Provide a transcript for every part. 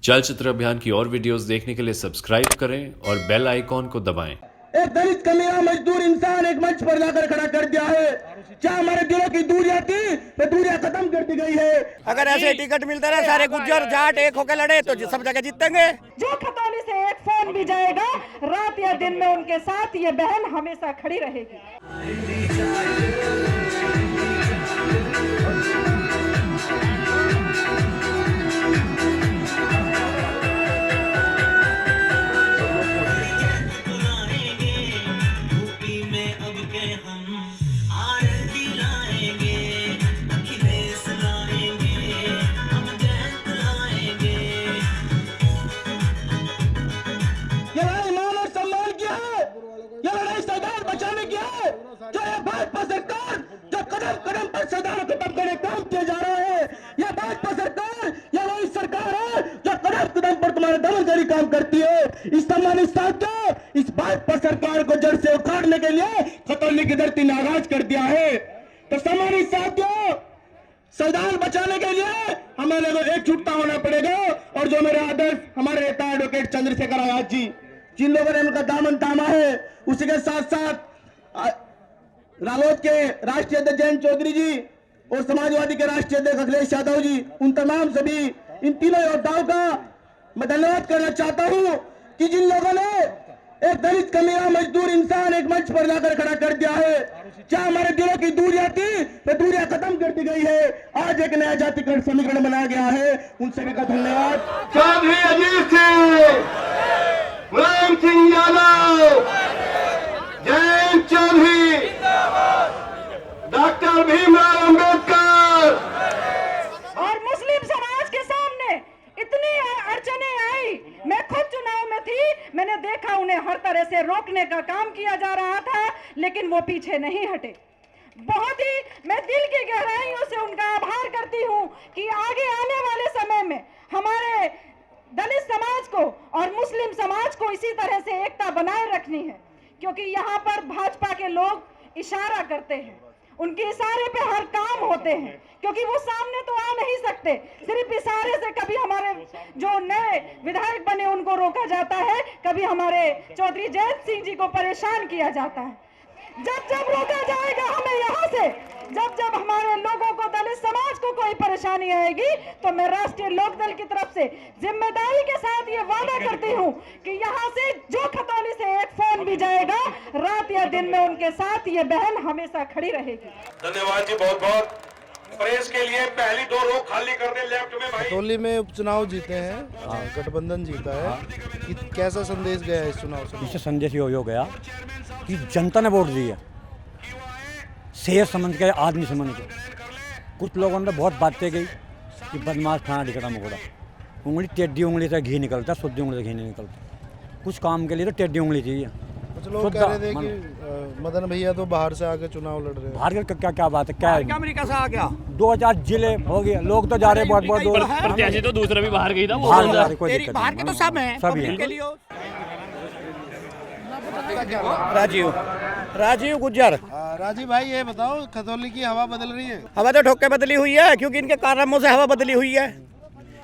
चलचित्र अभियान की और वीडियोस देखने के लिए सब्सक्राइब करें और बेल आइकॉन को दबाएं। एक दलित कमीना मजदूर इंसान एक मंच पर जाकर खड़ा कर दिया है। क्या हमारे दिलों की दूरियां थी वो दूरियां खत्म कर दी गई है। अगर ऐसे टिकट मिलता रहा सारे गुज्जर जाट एक होकर लड़े तो सब जगह जीतेंगे। जो खतौली से एक फोन भी जाएगा रात या दिन में उनके साथ ये बहन हमेशा खड़ी रहेगी। कदम पर सरदार को खत्म करने काम किया जा रहा है। यह भाजपा सरकार यह वही सरकार है जो कदम कदम पर तुम्हारे दमनकारी काम करती है। इस सम्मानित साथियों, इस भाजपा सरकार को जड़ से उखाड़ने के लिए खतौली की धरती ने आगाज कर दिया है। तो सम्मानित साथियों, संविधान बचाने के लिए हमें लोगों एकजुटता होना पड़ेगा। और जो मेरे आदर्श हमारे नेता एडवोकेट चंद्रशेखर आजाद जी, जिन लोगों ने उनका दामन थामा है, उसी के साथ साथ रालोद के राष्ट्रीय अध्यक्ष जयंत चौधरी जी और समाजवादी के राष्ट्रीय अध्यक्ष अखिलेश यादव जी, उन तमाम सभी इन तीनों योद्धाओं का मैं धन्यवाद करना चाहता हूं कि जिन लोगों ने एक दलित कमीना मजदूर इंसान एक मंच पर जाकर खड़ा कर दिया है। क्या हमारे दिलों की दूरियां थी वो दूरियां खत्म कर दी गई है। आज एक नया जातिकरण समीकरण बनाया गया है। उन सभी का धन्यवाद। चौधरी अजीत सिंह, मुलायम सिंह यादव, जयंत चौधरी, डॉक्टर भीमराव अंबेडकर। और मुस्लिम समाज के सामने इतनी अड़चने आई, मैं खुद चुनाव में थी, मैंने देखा उन्हें हर तरह से रोकने का काम किया जा रहा था, लेकिन वो पीछे नहीं हटे। बहुत ही मैं दिल की गहराइयों से उनका आभार करती हूँ कि आगे आने वाले समय में हमारे दलित समाज को और मुस्लिम समाज को इसी तरह से एकता बनाए रखनी है, क्योंकि यहाँ पर भाजपा के लोग इशारा करते हैं, उनके इशारे पे हर काम होते हैं, क्योंकि वो सामने तो आ नहीं सकते। सिर्फ इशारे से कभी हमारे जो नए विधायक बने उनको रोका जाता है, कभी हमारे चौधरी जयंत सिंह जी को परेशान किया जाता है। जब जब रोका जाएगा हमें यहाँ से, जब जब हमारे लोगों को, दलित समाज को कोई परेशानी आएगी, तो मैं राष्ट्रीय लोकदल की तरफ से जिम्मेदारी के साथ ये वादा करती हूँ कि यहाँ से जो खतौली से एक फोन भी जाएगा रात या दिन में उनके साथ ये बहन हमेशा खड़ी रहेगी। धन्यवाद जी, बहुत बहुत। प्रेस के लिए पहली 2 रो खाली कर दे लेफ्ट में भाई। खतौली में उपचुनाव जीते हैं, गठबंधन जीता है। कि कैसा संदेश गया है इस चुनाव से? इससे संदेश ये हो गया कि जनता ने वोट दिया शेर समझ के, आदमी समझ के। कुछ लोगों ने बहुत बातें गई कि बदमाश खाना टिकटा मकोड़ा, उंगली टेढ़ी उंगली से घी निकलता, शुद्ध उंगली से घी नहीं निकलता। कुछ काम के लिए तो टेढ़ी उंगली चाहिए। कुछ लोग कह रहे थे कि मदन भैया तो बाहर से आके चुनाव लड़ रहे हैं। बाहर का क्या बात है? क्या अमेरिका से आ गया, 2000 जिले हो गए, लोग तो जा रहे बहुत बहुत दूर। प्रत्याशी तो दूसरा भी बाहर गई था, बाहर के तो सब है, सभी हैं। राजीव गुज्जर। राजीव भाई ये बताओ, खतौली की हवा बदल रही है? हवा तो ठोके बदली हुई है, क्योंकि इनके कारणों से हवा बदली हुई है।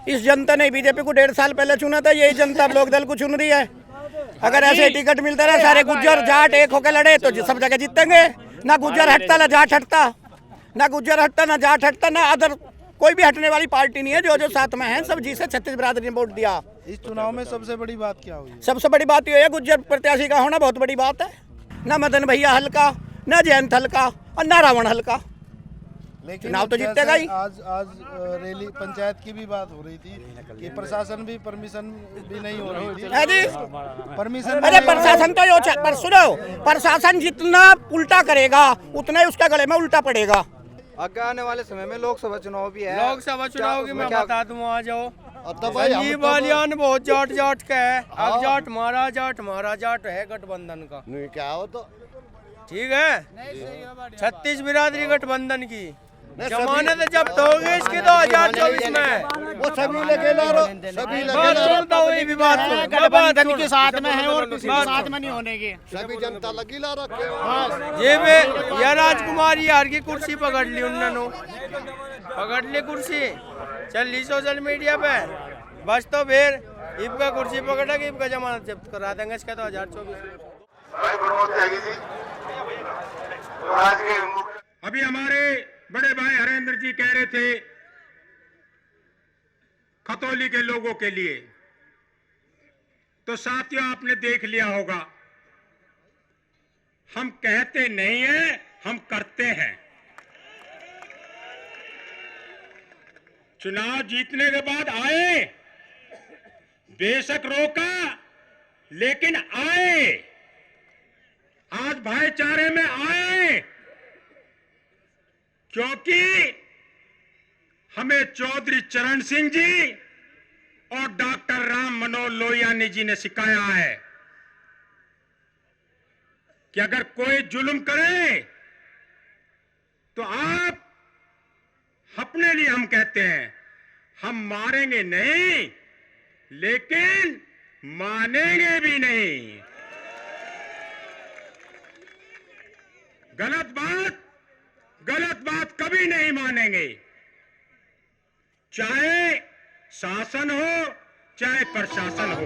इस जनता ने बीजेपी को 1.5 साल पहले चुना था, यही जनता लोकदल को चुन रही है। अगर ऐसे टिकट मिलता रहा सारे गुज्जर जाट एक होकर लड़े तो सब जगह जीतेंगे। ना गुज्जर हटता, ना जाट हटता, ना गुज्जर हटता, ना जाट हटता, ना अदर कोई भी हटने वाली पार्टी नहीं है। जो जो साथ में है सब जी से 36 बिरादरी ने वोट दिया। इस चुनाव में सबसे बड़ी बात क्या हुई? सबसे बड़ी बात ये है गुज्जर प्रत्याशी का होना बहुत बड़ी बात है। ना मदन भैया हल्का, ना जयंत हल्का और ना रावण हल्का। लेकिन चुनाव तो जीतेगा ही। आज रैली पंचायत की भी बात हो रही थी कि प्रशासन भी परमिशन भी नहीं हो रही थी। है जी परमिशन। अरे प्रशासन तो यो पर सुनो, प्रशासन जितना उल्टा करेगा उतना ही उसका गले में उल्टा पड़ेगा। आगे आने वाले समय में लोकसभा चुनाव भी है। लोकसभा चुनाव की मैं बता दूं, आ जाओ। संजीव बालियान बहुत जाट का है। अब जाट मारा जाट है गठबंधन का। नहीं क्या हो तो ठीक है, 36 बिरादरी गठबंधन की जमानत जब्त हो गई इसकी 2024 में। वो सभी लगे ला रहो, सभी लगे ला सुनता हूँ ये भी बात गठबंधन के साथ में है और किसी के साथ में नहीं होने की। सभी जनता लगी ला रखे। ये वे या राजकुमार यार की कुर्सी पकड़ ली उन्होंने, पकड़ ली कुर्सी, चल ली सोशल मीडिया पे बस तो फिर इनका कुर्सी पकड़ा कि इनका जमानत जब्त करा देंगे इसका तो 2024। अभी हमारे बड़े भाई हरेंद्र जी कह रहे थे खतौली के लोगों के लिए, तो साथियों आपने देख लिया होगा, हम कहते नहीं हैं, हम करते हैं। चुनाव जीतने के बाद आए, बेशक रोका, लेकिन आए, आज भाईचारे में आए, क्योंकि हमें चौधरी चरण सिंह जी और डॉक्टर राम मनोहर लोहियानी जी ने सिखाया है कि अगर कोई जुल्म करे तो आप अपने लिए, हम कहते हैं, हम मारेंगे नहीं लेकिन मानेंगे भी नहीं। गलत बात कभी नहीं मानेंगे, चाहे शासन हो चाहे प्रशासन हो।